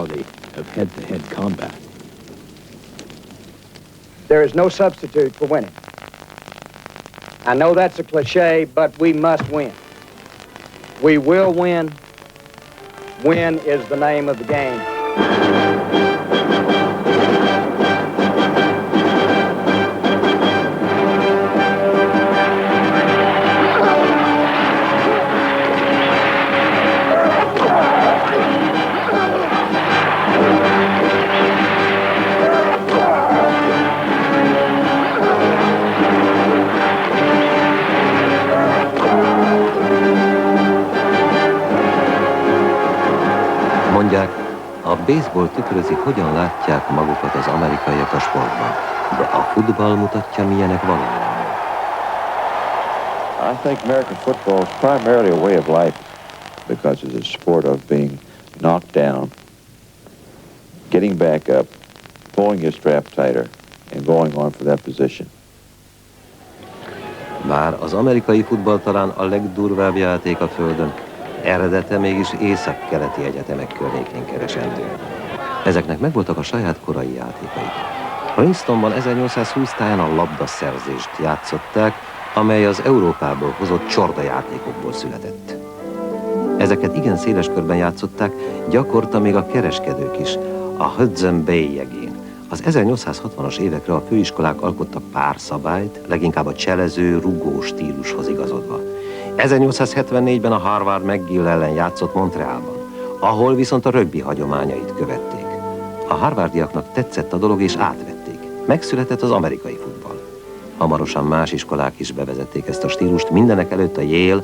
reality of head-to-head combat. There is no substitute for winning. I know that's a cliche, but we must win. We will win. Win is the name of the game. Mondják, a baseball tükrözi, hogyan látják magukat az amerikaiak a sportban, de a futball mutatja, milyenek valójában. I think American football is primarily a way of life because it's a sport of being knocked down, getting back up, pulling your strap tighter, and going on for that position. Bár az amerikai futball talán a legdurvább játék a földön, eredete mégis észak-keleti egyetemek környékén keresendő. Ezeknek megvoltak a saját korai játékaik. Princetonban 1820 táján a labdaszerzést játszották, amely az Európából hozott csordajátékokból született. Ezeket igen széles körben játszották, gyakorta még a kereskedők is, a Hudson Bay jegén. Az 1860-as évekre a főiskolák alkottak pár szabályt, leginkább a cselező, rugó stílushoz igazodva. 1874-ben a Harvard McGill ellen játszott Montrealban, ahol viszont a rögbi hagyományait követték. A harvardiaknak tetszett a dolog és átvették. Megszületett az amerikai futball. Hamarosan más iskolák is bevezették ezt a stílust, mindenek előtt a Yale,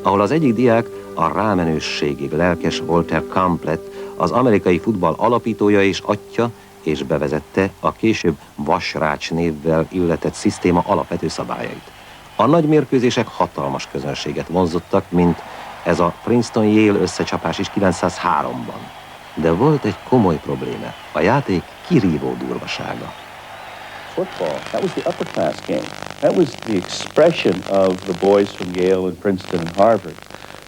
ahol az egyik diák a rámenősségig lelkes Walter Camp lett, az amerikai futball alapítója és atya, és bevezette a később vasrács névvel illetett szisztéma alapvető szabályait. A nagy mérkőzések hatalmas közönséget vonzottak, mint ez a Princeton-Yale összecsapás is 903-ban. De volt egy komoly probléma, a játék kirívó durvasága. Football, that was the upper class game. That was the expression of the boys from Yale and Princeton and Harvard,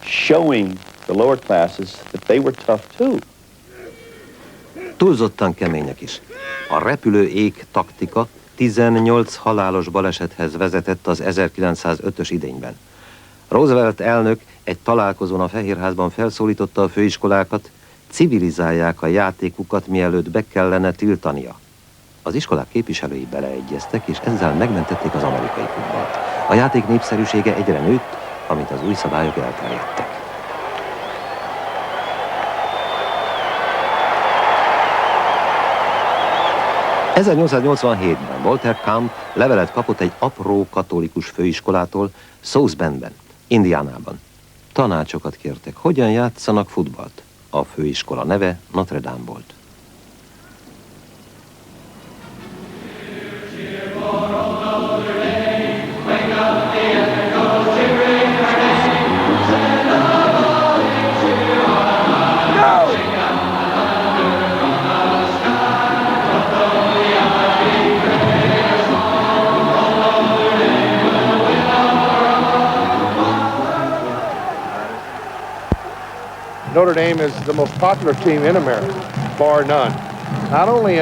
showing the lower classes that they were tough too. Túlzottan kemények is. A repülő ég taktika 18 halálos balesethez vezetett az 1905-ös idényben. Roosevelt elnök egy találkozón a Fehérházban felszólította a főiskolákat, civilizálják a játékukat, mielőtt be kellene tiltania. Az iskolák képviselői beleegyeztek, és ezzel megmentették az amerikai futballt. A játék népszerűsége egyre nőtt, amint az új szabályok elterjedtek. ...1887-ben Walter Camp levelet kapott egy apró katolikus főiskolától South Bendben, Indiánában. Tanácsokat kértek, hogyan játszanak futballt. A főiskola neve Notre Dame volt. Notre Dame is the most popular team in America, bar none. Not only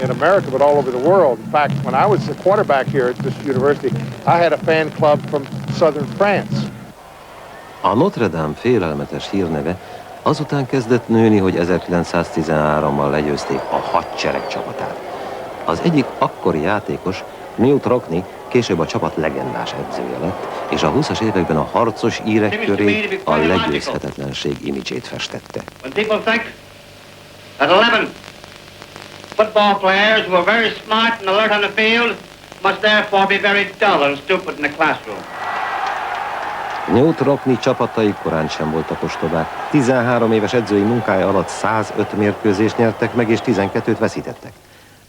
in America, but all over the world. In fact, when I was a quarterback here at this university, I had a fan club from southern France. A Notre Dame félelmetes hírneve azután kezdett nőni, hogy 1913-mal legyőzték a hadsereg csapatát. Az egyik akkori játékos, Knute Rockne, később a csapat legendás edzője lett, és a 20-as években a harcos írek köré a legyőzhetetlenség imidzsét festette. When people think that 11 football players who are very smart and alert on the field must therefore be very dull and stupid in the classroom. Knute Rockne csapatai korán sem voltak ostobák. 13 éves edzői munkája alatt 105 mérkőzést nyertek meg, és 12-t veszítettek.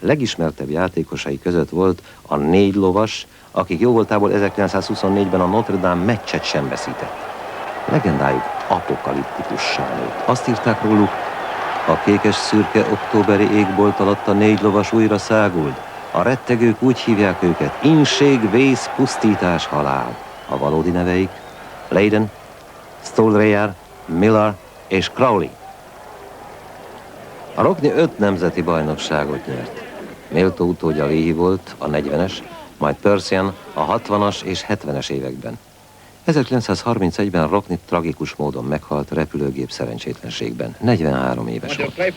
Legismertebb játékosai között volt a 4 lovas, akik jóvoltából 1924-ben a Notre Dame meccset sem veszített. Legendájuk apokaliptikussá nőtt. Azt írták róluk, a kékes-szürke októberi égbolt alatt a 4 lovas újra száguld. A rettegők úgy hívják őket: inség, vész, pusztítás, halál. A valódi neveik Layden, Stolreyer, Miller és Crowley. A Rockne 5 nemzeti bajnokságot nyert. Méltó utódja Leahy volt a 40-es, majd Persian a 60-as és 70-es években. 1931-ben Rockne tragikus módon meghalt repülőgép szerencsétlenségben. 43 éves volt.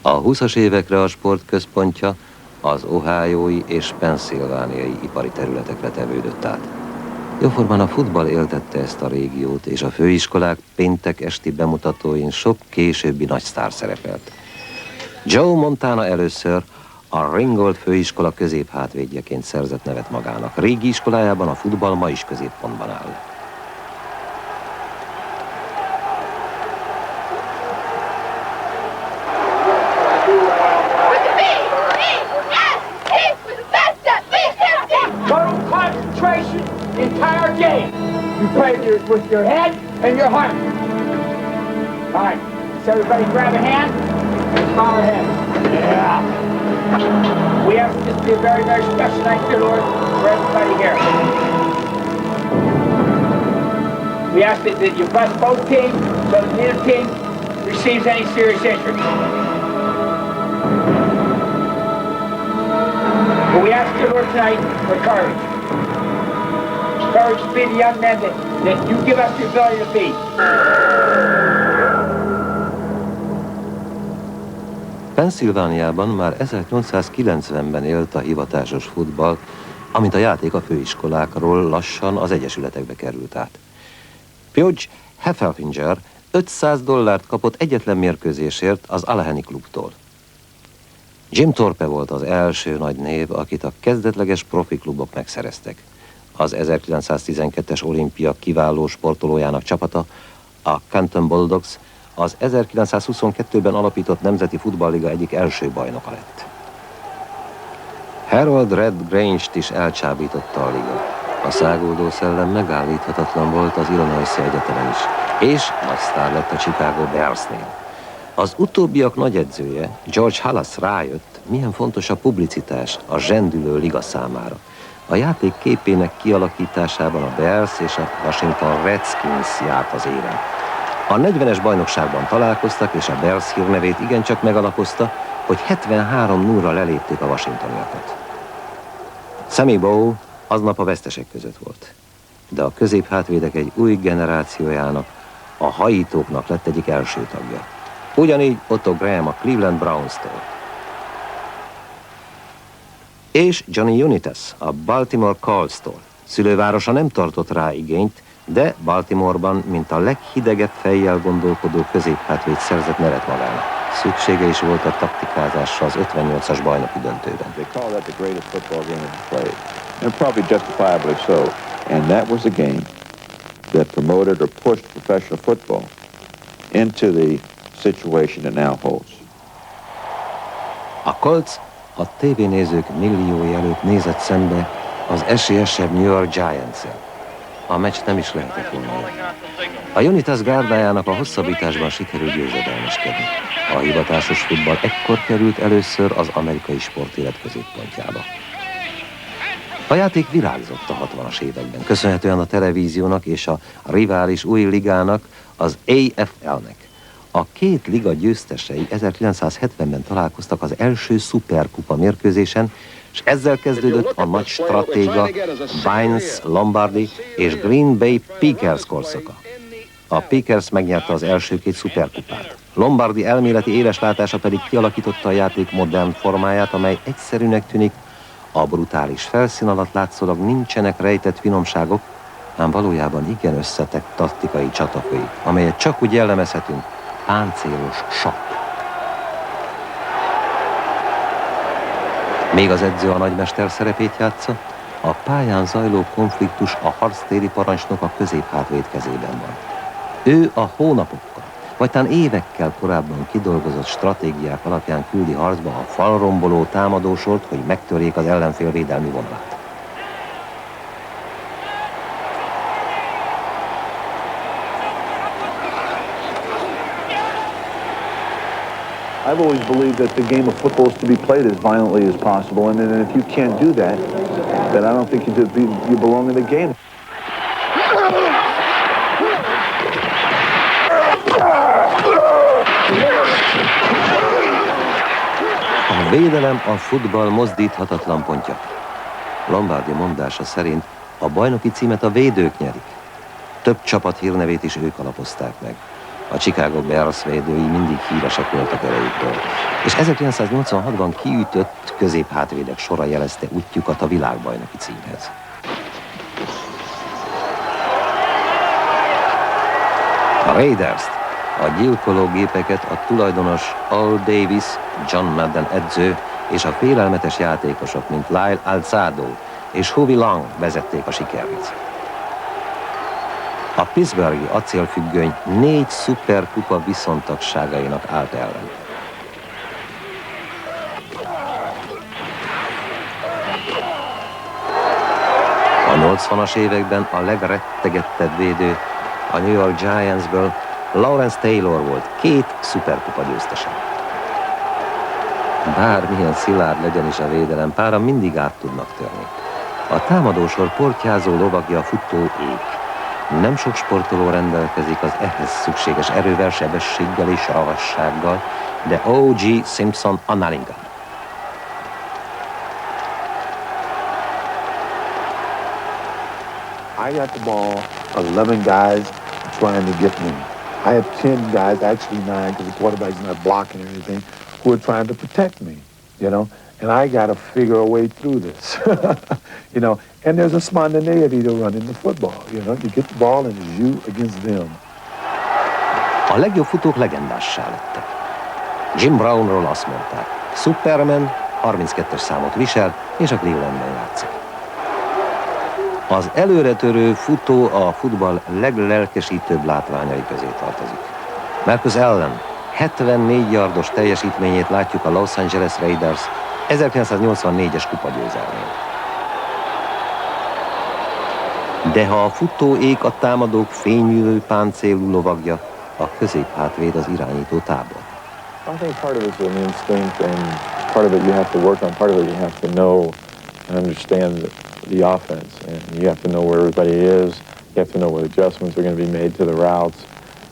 A 20-as évekre a sport központja az ohiói és pennsylvániai ipari területekre tevődött át. Jóformán a futball éltette ezt a régiót, és a főiskolák péntek esti bemutatóin sok későbbi nagy sztár szerepelt. Joe Montana először a Ringgold főiskola középhátvédjeként szerzett nevet magának. Régi iskolájában a futball ma is középpontban áll. Total concentration, entire game. You play with your head and your heart. All right, so everybody grab a hand and smile ahead. Yeah. We ask this to be a very, very special night, dear Lord, for everybody here. We ask that you bless both teams so that neither team receives any serious injury. But we ask you, Lord, tonight for courage. Courage to be the young men that you give us the ability to be. Pennsylvániában már 1890-ben élt a hivatásos futball, amint a játék a főiskolákról lassan az egyesületekbe került át. Pudge Heffelfinger $500 kapott egyetlen mérkőzésért az Allegheny klubtól. Jim Thorpe volt az első nagy név, akit a kezdetleges profi klubok megszereztek. Az 1912-es olimpia kiváló sportolójának csapata, a Canton Bulldogs, az 1922-ben alapított Nemzeti Futballliga egyik első bajnoka lett. Harold Red Grange-t is elcsábította a liga. A száguldó szellem megállíthatatlan volt az Illinois Egyetemen is, és nagy sztár lett a Chicago Bearsnél. Az utóbbiak nagyedzője, George Halas rájött, milyen fontos a publicitás a zsendülő liga számára. A játék képének kialakításában a Bears és a Washington Redskins járt az élen. A 40-es bajnokságban találkoztak, és a Bears hírnevét igencsak megalapozta, hogy 73-0-ra lelépték a washingtoniakat. Sammy Bow aznap a vesztesek között volt, de a középhátvédek egy új generációjának, a hajítóknak lett egyik első tagja. Ugyanígy Otto Graham a Cleveland Browns-tól. És Johnny Unitas a Baltimore Colts-tól. Szülővárosa nem tartott rá igényt, de Baltimoreban, mint a leghidegebb fejjel gondolkodó középhátvéd szerzett nevet magának. Szüksége is volt a taktikázásra az 58-as bajnoki döntőben. They call that the greatest football game ever played, and probably justifiably so. And that was the game that promoted or pushed professional football into the situation it now holds. A Colts a tévénézők milliói előtt nézett szembe az esélyesebb New York Giants-el. A meccs nem is lehetett volna. A Unitas gárdájának a hosszabbításban sikerült győzedelmeskedni. A hivatásos futball ekkor került először az amerikai sportélet középpontjába. A játék virágzott a 60-as években, köszönhetően a televíziónak és a rivális új ligának, az AFL-nek. A két liga győztesei 1970-ben találkoztak az első szuperkupa mérkőzésen, és ezzel kezdődött a nagy stratéga Bynes, Lombardi és Green Bay Packers korszaka. A Packers megnyerte az első két szuperkupát. Lombardi elméleti éleslátása pedig kialakította a játék modern formáját, amely egyszerűnek tűnik, a brutális felszín alatt látszólag nincsenek rejtett finomságok, ám valójában igen összetett taktikai csata folyik, amelyet csak úgy jellemezhetünk, páncélos sakk. Még az edző a nagymester szerepét játsza, a pályán zajló konfliktus a harctéri parancsnok a középhátvéd kezében van. Ő a hónapokkal, vagy talán évekkel korábban kidolgozott stratégiák alapján küldi harcba a falromboló támadósort, hogy megtörjék az ellenfél védelmi vonalát. I've always believed that the game of football is to be played as violently as possible, and if you can't do that, then I don't think you belong in the game. védelem a futball mozdíthatatlan pontja. Lombardi mondása szerint a bajnoki címet a védők nyerik. Több csapat hírnevét is ők alapozták meg. A Chicago Bears védői mindig híresek voltak erejükről, és 1986-ban kiütött középhátvédek sora jelezte útjukat a világbajnoki címhez. A Raiders-t, a gyilkológépeket a tulajdonos Al Davis, John Madden edző és a félelmetes játékosok, mint Lyle Alzado és Howie Long vezették a sikerhez. A pittsburghi acélfüggöny 4 szuperkupa viszontagságainak állt ellen. A 80-as években a legrettegettebb védő a New York Giantsből Lawrence Taylor volt, 2 szuperkupa győztese. Bármilyen szilárd legyen is a védelem, páran mindig át tudnak törni. A támadósor portyázó lovagja a futó ék. Nem sok sportoló rendelkezik az ehhez szükséges erővel, sebességgel és ravassággal, de O.G. Simpson annál inkább. I got the ball, 11 guys trying to get me. I have 10 guys, actually 9, because the quarterback's not blocking or anything, who are trying to protect me, you know? And I got to figure a way through this, you know? And there's a spontaneity to running the football, you know? You get the ball and it's you against them. A legjobb futók legendássá lettek. Jim Brownról azt mondták, Superman 32-es számot visel, és a Clevelandben játszik. Az előretörő futó a futball leglelkesítőbb látványai közé tartozik. Marcus Allen 74 yardos teljesítményét látjuk a Los Angeles Raiders 1984-es kupagyőzelmén. De ha a futóék a támadók fényűző páncélú lovagja, a középhátvéd az irányító tábor. I think part of it's an instinct, and part of it you have to work on. Part of it you have to know and understand the offense, and you have to know where everybody is. You have to know what adjustments are going to be made to the routes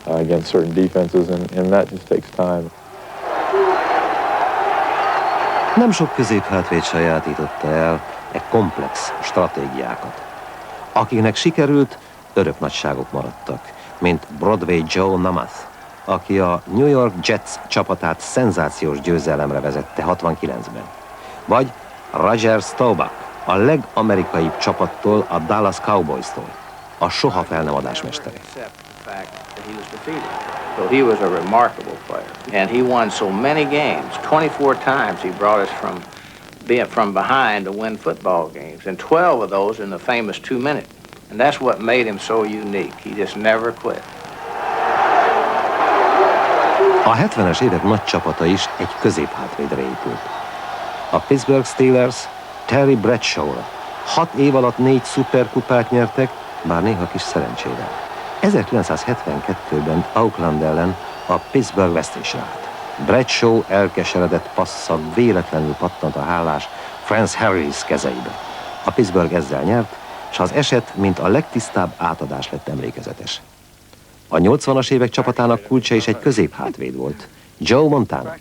against certain defenses, and that just takes time. Nem sok középhátvéd sajátította el komplex stratégiákat. Akiknek sikerült, örök nagyságok maradtak, mint Broadway Joe Namath, aki a New York Jets csapatát szenzációs győzelemre vezette 69-ben. Vagy Roger Staubach, a legamerikaibb csapattól, a Dallas Cowboys-tól, a soha fel nem adás mestere. So he was a remarkable player, and he won so many games. 24 times he brought us from being from behind to win football games, and 12 of those in the famous 2 minute. And that's what made him so unique. He just never quit. A 70-es évek nagy csapata is egy középhátvédre épült. A Pittsburgh Steelers Terry Bradshaw-ra 6 év alatt 4 szuperkupát nyertek, bár néha kis szerencsével. 1972-ben Oakland ellen a Pittsburgh vesztésre állt. Bradshaw elkeseredett passza véletlenül pattant a hálás Franz Harris kezeibe. A Pittsburgh ezzel nyert, és az eset, mint a legtisztább átadás lett emlékezetes. A 80-as évek csapatának kulcsa is egy középhátvéd volt, Joe Montana.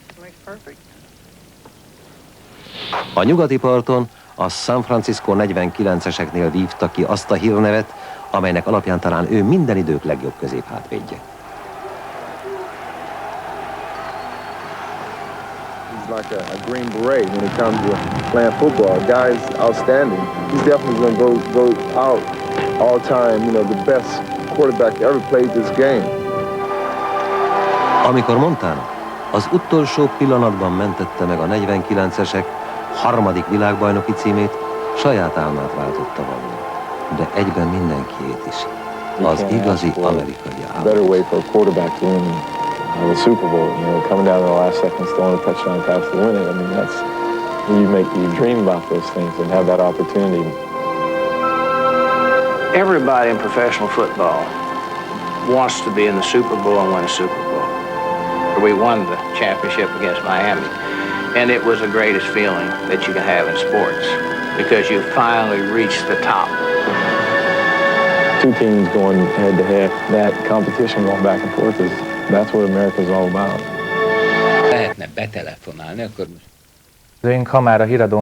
A nyugati parton a San Francisco 49-eseknél vívta ki azt a hírnevet, amelynek alapján talán ő minden idők legjobb középhátvédje. He's like a Green Beret when it comes to playing football. A guy's outstanding. He's definitely going to go out all time, you know, the best quarterback ever played this game. Amikor Montana az utolsó pillanatban mentette meg a 49-esek harmadik világbajnoki címét, saját álmát váltotta valóra, de egyben mindenkiét is. Az igazi amerikai állam. Better way for a quarterback to win the Super Bowl, you know, coming down to the last second, throwing a touchdown pass to win it. I mean, that's you dream about those things and have that opportunity. Everybody in professional football wants to be in the Super Bowl and win a Super Bowl. We won the championship against Miami, and it was the greatest feeling that you can have in sports because you finally reached the top. Two teams going head to head, that competition going back and forth, that's what America's all about. Lehetne betelefonálni, akkor most Én Kamára híradó